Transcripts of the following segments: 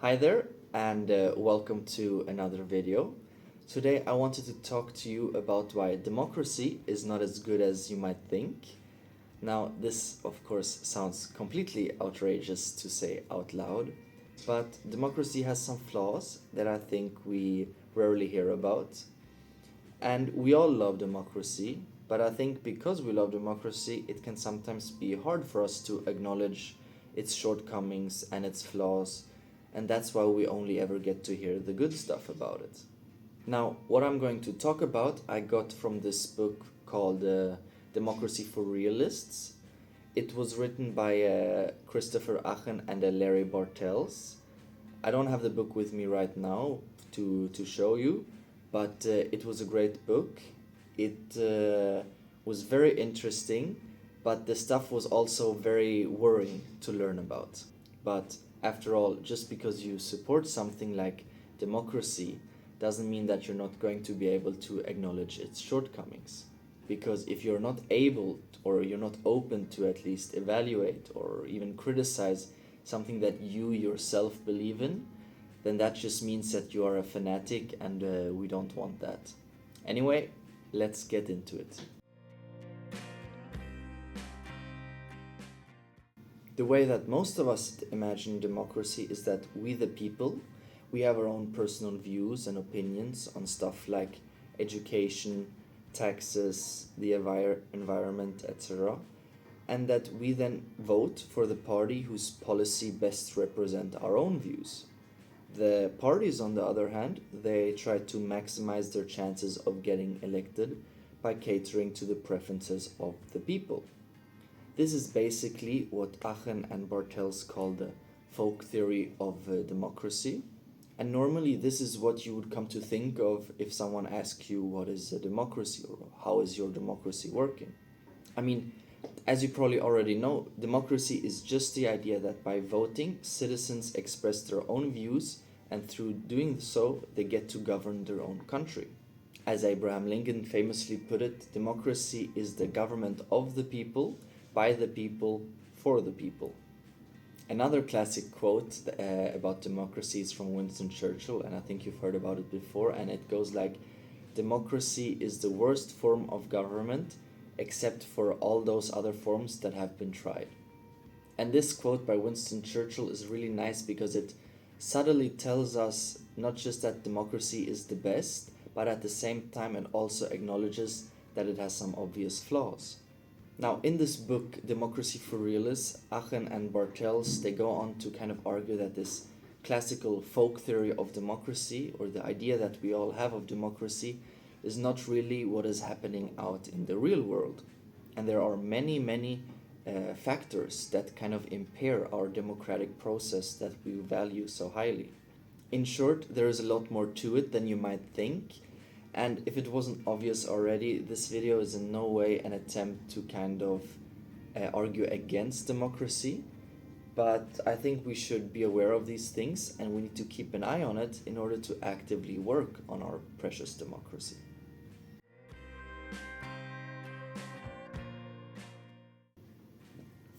Hi there, and welcome to another video. Today I wanted to talk to you about why democracy is not as good as you might think. Now, this of course sounds completely outrageous to say out loud, but democracy has some flaws that I think we rarely hear about. And we all love democracy, but I think because we love democracy, it can sometimes be hard for us to acknowledge its shortcomings and its flaws, and that's why we only ever get to hear the good stuff about it. Now, what I'm going to talk about, I got from this book called Democracy for Realists. It was written by Christopher Achen and Larry Bartels. I don't have the book with me right now to show you, but it was a great book. It was very interesting, but the stuff was also very worrying to learn about. But after all, just because you support something like democracy doesn't mean that you're not going to be able to acknowledge its shortcomings. Because if you're not able or you're not open to at least evaluate or even criticize something that you yourself believe in, then that just means that you are a fanatic, and we don't want that. Anyway, let's get into it. The way that most of us imagine democracy is that we, the people, we have our own personal views and opinions on stuff like education, taxes, the environment, etc., and that we then vote for the party whose policy best represent our own views. The parties, on the other hand, they try to maximize their chances of getting elected by catering to the preferences of the people. This is basically what Achen and Bartels call the folk theory of democracy. And normally, this is what you would come to think of if someone asks you what is a democracy or how is your democracy working. I mean, as you probably already know, democracy is just the idea that by voting, citizens express their own views, and through doing so, they get to govern their own country. As Abraham Lincoln famously put it, democracy is the government of the people, by the people, for the people. Another classic quote about democracy is from Winston Churchill, and I think you've heard about it before, and it goes like, "Democracy is the worst form of government, except for all those other forms that have been tried." And this quote by Winston Churchill is really nice because it subtly tells us not just that democracy is the best, but at the same time it also acknowledges that it has some obvious flaws. Now, in this book, Democracy for Realists, Achen and Bartels, they go on to kind of argue that this classical folk theory of democracy, or the idea that we all have of democracy, is not really what is happening out in the real world. And there are many factors that kind of impair our democratic process that we value so highly. In short, there is a lot more to it than you might think. And if it wasn't obvious already, this video is in no way an attempt to kind of argue against democracy. But I think we should be aware of these things, and we need to keep an eye on it in order to actively work on our precious democracy.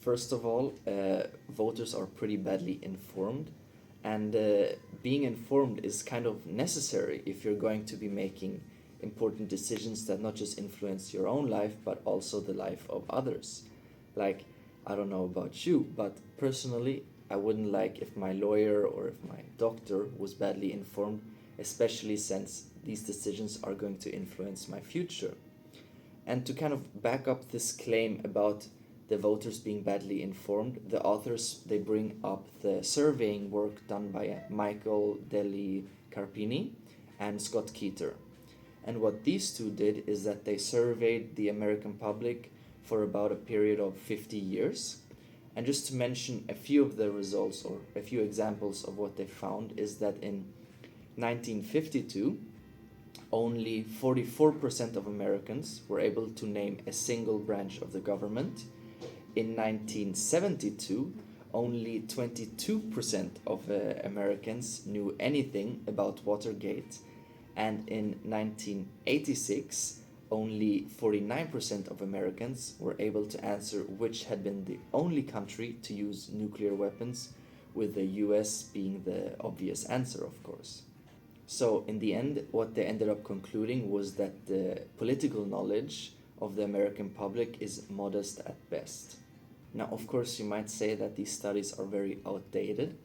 First of all, voters are pretty badly informed, and being informed is kind of necessary if you're going to be making important decisions that not just influence your own life, but also the life of others. Like, I don't know about you, but personally, I wouldn't like if my lawyer or if my doctor was badly informed, especially since these decisions are going to influence my future. And to kind of back up this claim about the voters being badly informed, the authors, they bring up the surveying work done by Michael Deli Carpini and Scott Keeter. And what these two did is that they surveyed the American public for about a period of 50 years. And just to mention a few of the results or a few examples of what they found is that in 1952, only 44% of Americans were able to name a single branch of the government. In 1972, only 22% of Americans knew anything about Watergate, and in 1986, only 49% of Americans were able to answer which had been the only country to use nuclear weapons with the US being the obvious answer, of course. So, in the end, what they ended up concluding was that the political knowledge of the American public is modest at best. Now, of course, you might say that these studies are very outdated,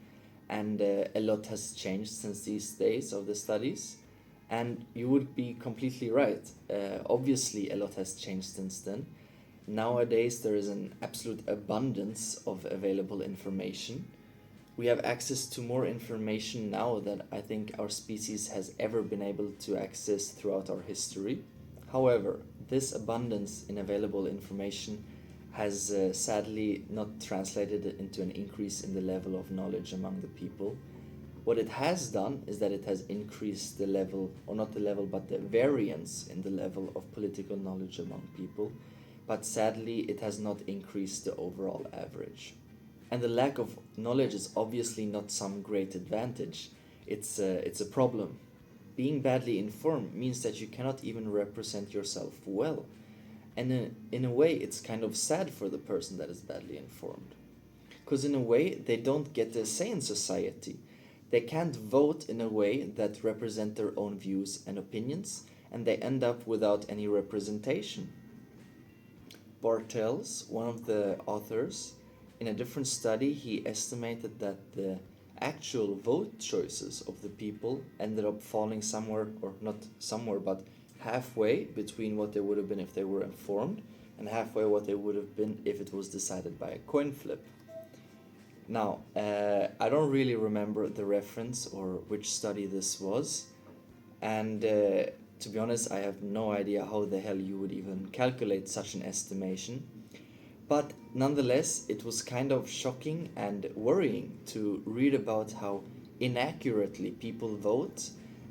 and a lot has changed since these days of the studies. And you would be completely right. Obviously, a lot has changed since then. Nowadays, there is an absolute abundance of available information. We have access to more information now than I think our species has ever been able to access throughout our history. However, this abundance in available information has sadly not translated into an increase in the level of knowledge among the people. What it has done is that it has increased the level, or not the level, but the variance in the level of political knowledge among people. But sadly, it has not increased the overall average. And the lack of knowledge is obviously not some great advantage. It's a problem. Being badly informed means that you cannot even represent yourself well. And in a way, it's kind of sad for the person that is badly informed. Because in a way, they don't get a say in society. They can't vote in a way that represent their own views and opinions, and they end up without any representation. Bartels, one of the authors, in a different study, he estimated that the actual vote choices of the people ended up falling somewhere, or not somewhere, but halfway between what they would have been if they were informed, and halfway what they would have been if it was decided by a coin flip. Now, I don't really remember the reference or which study this was, and to be honest, I have no idea how the hell you would even calculate such an estimation. But nonetheless, it was kind of shocking and worrying to read about how inaccurately people vote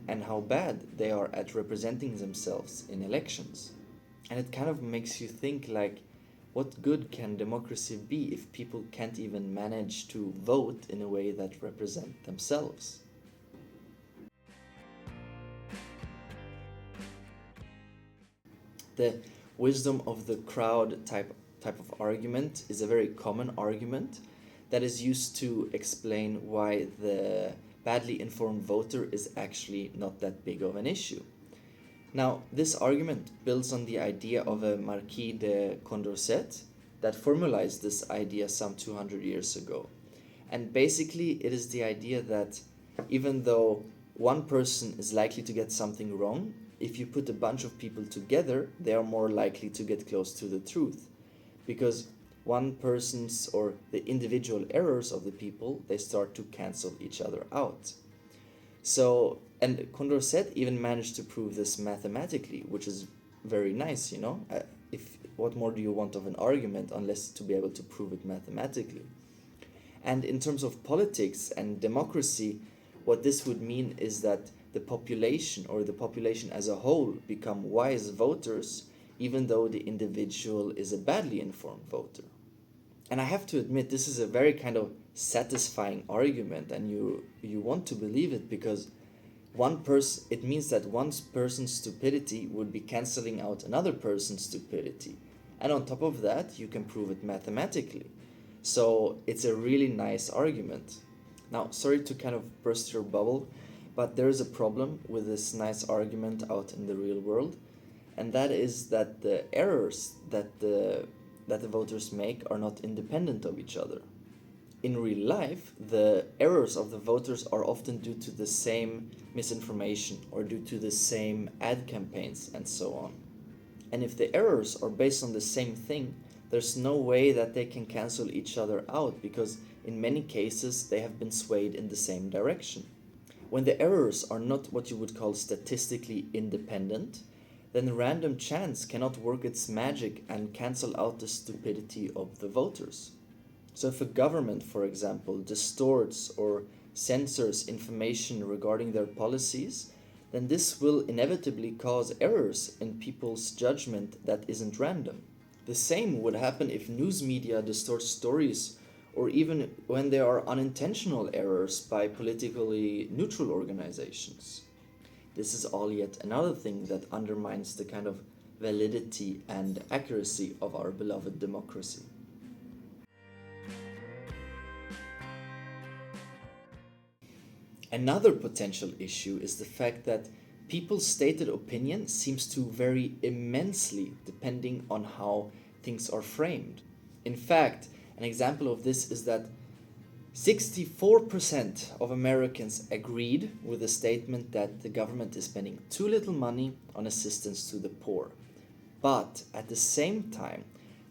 and how bad they are at representing themselves in elections. And it kind of makes you think, like, what good can democracy be if people can't even manage to vote in a way that represent themselves? The wisdom of the crowd type of argument is a very common argument that is used to explain why the badly informed voter is actually not that big of an issue. Now, this argument builds on the idea of a Marquis de Condorcet that formalized this idea some 200 years ago. And basically, it is the idea that even though one person is likely to get something wrong, if you put a bunch of people together, they are more likely to get close to the truth. Because one person's or the individual errors of the people, they start to cancel each other out. So, and Condorcet even managed to prove this mathematically, which is very nice, you know. What more do you want of an argument unless to be able to prove it mathematically? And in terms of politics and democracy, what this would mean is that the population or the population as a whole become wise voters, even though the individual is a badly informed voter. And I have to admit, this is a very kind of satisfying argument, and you want to believe it because it means that one person's stupidity would be canceling out another person's stupidity. And on top of that, you can prove it mathematically. So it's a really nice argument. Now, sorry to kind of burst your bubble, but there is a problem with this nice argument out in the real world, and that is that the errors that the voters make are not independent of each other. In real life, the errors of the voters are often due to the same misinformation or due to the same ad campaigns and so on. And if the errors are based on the same thing, there's no way that they can cancel each other out because in many cases they have been swayed in the same direction. When the errors are not what you would call statistically independent, then random chance cannot work its magic and cancel out the stupidity of the voters. So if a government, for example, distorts or censors information regarding their policies, then this will inevitably cause errors in people's judgment that isn't random. The same would happen if news media distorts stories or even when there are unintentional errors by politically neutral organizations. This is all yet another thing that undermines the kind of validity and accuracy of our beloved democracy. Another potential issue is the fact that people's stated opinion seems to vary immensely depending on how things are framed. In fact, an example of this is that 64% of Americans agreed with the statement that the government is spending too little money on assistance to the poor. But at the same time,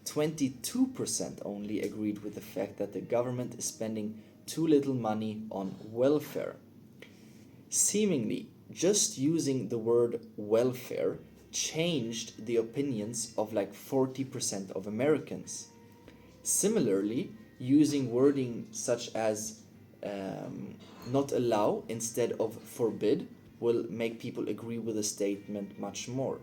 22% only agreed with the fact that the government is spending too little money on welfare. Seemingly, just using the word welfare changed the opinions of like 40% of Americans. Similarly, using wording such as not allow instead of forbid will make people agree with a statement much more.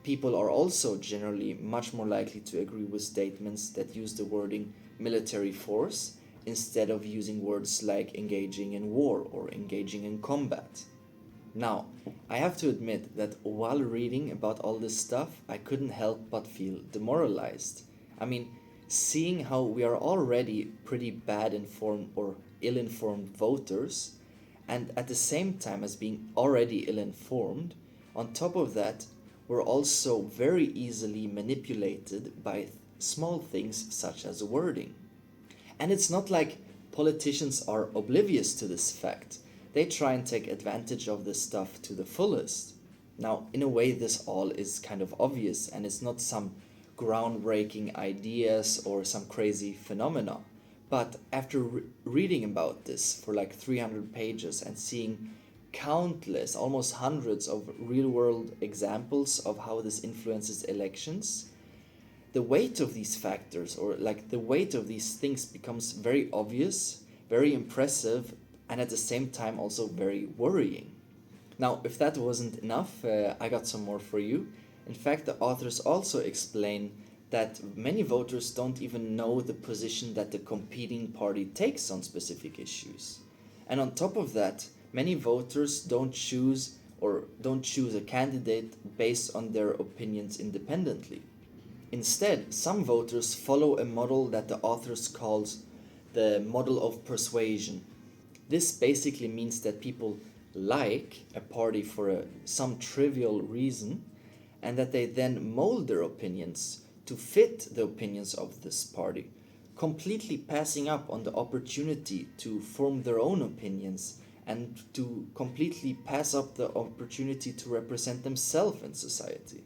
People are also generally much more likely to agree with statements that use the wording military force instead of using words like engaging in war or engaging in combat. Now, I have to admit that while reading about all this stuff, I couldn't help but feel demoralized. I mean, seeing how we are already pretty bad informed or ill informed voters, and at the same time as being already ill informed, on top of that, we're also very easily manipulated by small things such as wording. And it's not like politicians are oblivious to this fact. They try and take advantage of this stuff to the fullest. Now, in a way, this all is kind of obvious and it's not some groundbreaking ideas or some crazy phenomena. But after reading about this for like 300 pages and seeing countless, almost hundreds of real world examples of how this influences elections, the weight of these factors or like the weight of these things becomes very obvious, very impressive, and at the same time also very worrying. Now, if that wasn't enough, I got some more for you. In fact, the authors also explain that many voters don't even know the position that the competing party takes on specific issues. And on top of that, many voters don't choose a candidate based on their opinions independently. Instead, some voters follow a model that the authors calls the model of persuasion. This basically means that people like a party for some trivial reason and that they then mold their opinions to fit the opinions of this party, completely passing up on the opportunity to form their own opinions and to completely pass up the opportunity to represent themselves in society.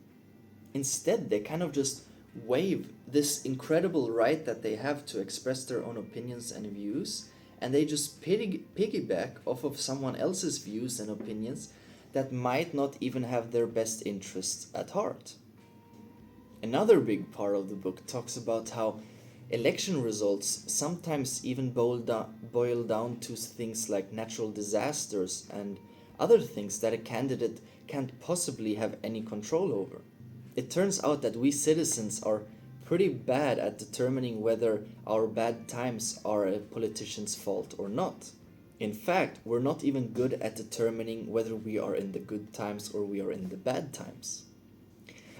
Instead, they kind of just waive this incredible right that they have to express their own opinions and views, and they just piggyback off of someone else's views and opinions that might not even have their best interests at heart. Another big part of the book talks about how election results sometimes even boil down to things like natural disasters and other things that a candidate can't possibly have any control over. It turns out that we citizens are pretty bad at determining whether our bad times are a politician's fault or not. In fact, we're not even good at determining whether we are in the good times or we are in the bad times.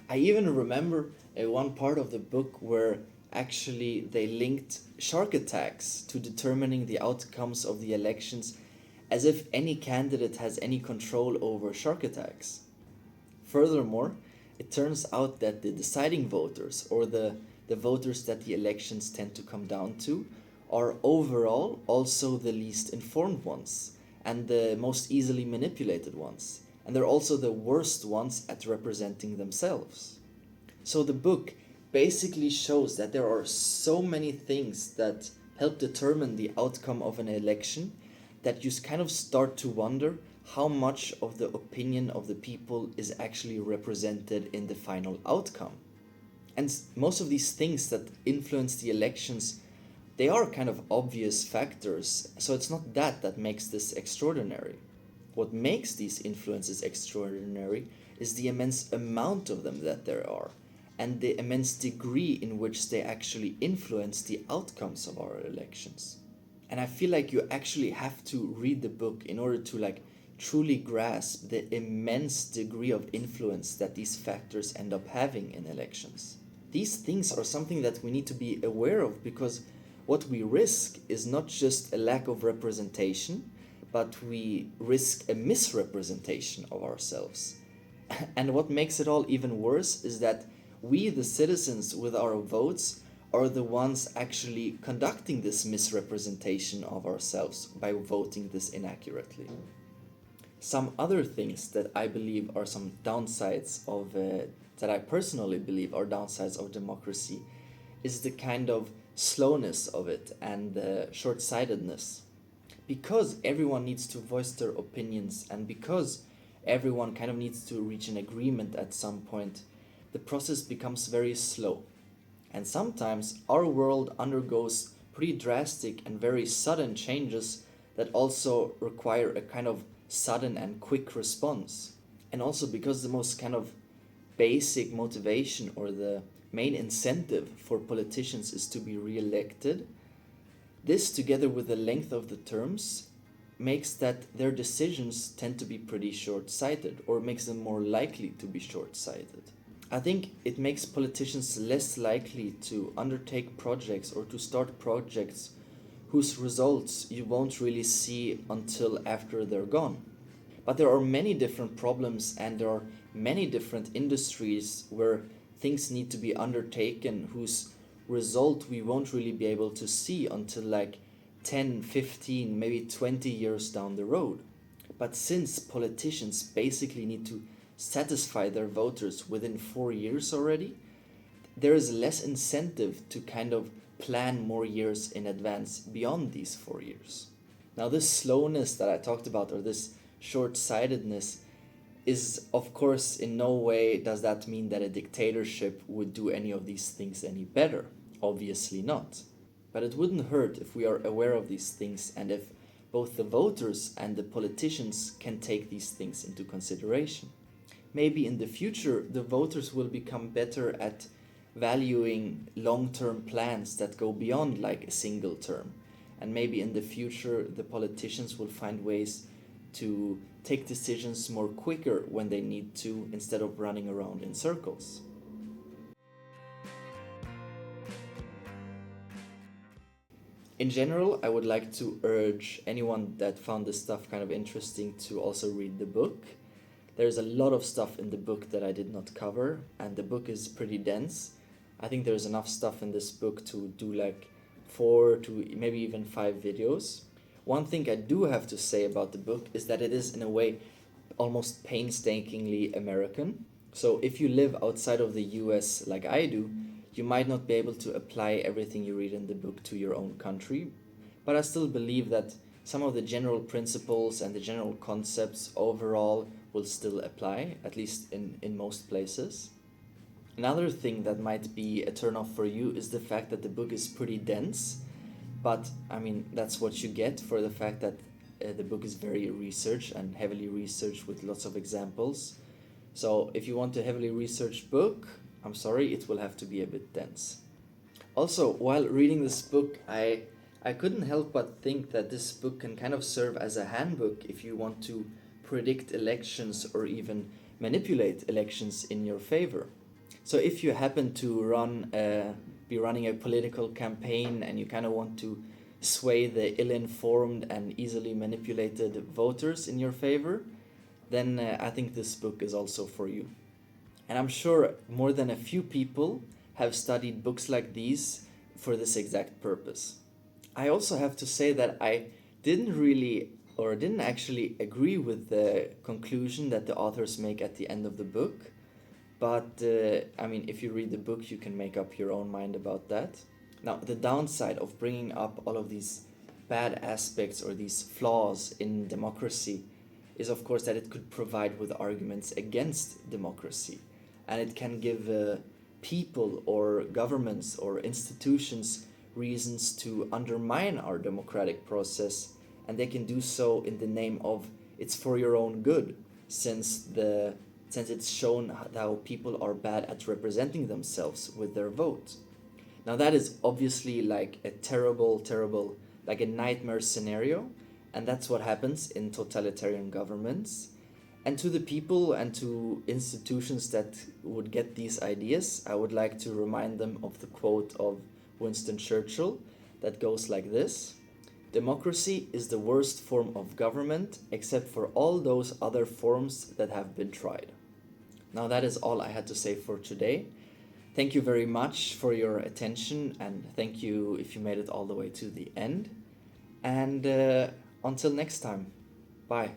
I even remember one part of the book where actually they linked shark attacks to determining the outcomes of the elections as if any candidate has any control over shark attacks. Furthermore, it turns out that the deciding voters, or the voters that the elections tend to come down to, are overall also the least informed ones and the most easily manipulated ones. And they're also the worst ones at representing themselves. So the book basically shows that there are so many things that help determine the outcome of an election that you kind of start to wonder how much of the opinion of the people is actually represented in the final outcome. And most of these things that influence the elections, they are kind of obvious factors, so it's not that makes this extraordinary. What makes these influences extraordinary is the immense amount of them that there are, and the immense degree in which they actually influence the outcomes of our elections. And I feel like you actually have to read the book in order to truly grasp the immense degree of influence that these factors end up having in elections. These things are something that we need to be aware of because what we risk is not just a lack of representation, but we risk a misrepresentation of ourselves. And what makes it all even worse is that we, the citizens, with our votes, are the ones actually conducting this misrepresentation of ourselves by voting this inaccurately. Some other things that I believe are some downsides of, that I personally believe are downsides of democracy, is the kind of slowness of it and the short sightedness. Because everyone needs to voice their opinions and because everyone kind of needs to reach an agreement at some point, the process becomes very slow. And sometimes our world undergoes pretty drastic and very sudden changes that also require a kind of sudden and quick response. And also because the most kind of basic motivation or the main incentive for politicians is to be re-elected, this together with the length of the terms makes that their decisions tend to be pretty short-sighted, or makes them more likely to be short-sighted. I think it makes politicians less likely to undertake projects or to start projects whose results you won't really see until after they're gone. But there are many different problems and there are many different industries where things need to be undertaken whose result we won't really be able to see until like 10, 15, maybe 20 years down the road. But since politicians basically need to satisfy their voters within 4 years already, there is less incentive to kind of plan more years in advance beyond these 4 years. Now, this slowness that I talked about, or this short-sightedness, is of course in no way does that mean that a dictatorship would do any of these things any better. Obviously not. But it wouldn't hurt if we are aware of these things and if both the voters and the politicians can take these things into consideration. Maybe in the future the voters will become better at valuing long-term plans that go beyond like a single term. And maybe in the future the politicians will find ways to take decisions more quicker when they need to, instead of running around in circles. In general, I would like to urge anyone that found this stuff kind of interesting to also read the book. There's a lot of stuff in the book that I did not cover, and the book is pretty dense. I think there's enough stuff in this book to do like 4 to maybe even 5 videos. One thing I do have to say about the book is that it is in a way almost painstakingly American. So if you live outside of the US like I do, you might not be able to apply everything you read in the book to your own country. But I still believe that some of the general principles and the general concepts overall will still apply, at least in most places. Another thing that might be a turn off for you is the fact that the book is pretty dense. But I mean, that's what you get for the fact that the book is very researched and heavily researched with lots of examples. So if you want a heavily researched book, I'm sorry, it will have to be a bit dense. Also, while reading this book, I couldn't help but think that this book can kind of serve as a handbook if you want to predict elections or even manipulate elections in your favor. So if you happen to be running a political campaign and you kind of want to sway the ill-informed and easily manipulated voters in your favor, then I think this book is also for you. And I'm sure more than a few people have studied books like these for this exact purpose. I also have to say that I didn't actually agree with the conclusion that the authors make at the end of the book. But I mean, if you read the book, you can make up your own mind about that. Now, the downside of bringing up all of these bad aspects or these flaws in democracy is, of course, that it could provide with arguments against democracy. And it can give people or governments or institutions reasons to undermine our democratic process, and they can do so in the name of it's for your own good, since it's shown how people are bad at representing themselves with their vote. Now that is obviously like a terrible, like a nightmare scenario, and that's what happens in totalitarian governments. And to the people and to institutions that would get these ideas, I would like to remind them of the quote of Winston Churchill that goes like this: Democracy is the worst form of government except for all those other forms that have been tried. Now, that is all I had to say for today. Thank you very much for your attention, and thank you if you made it all the way to the end. And until next time, bye.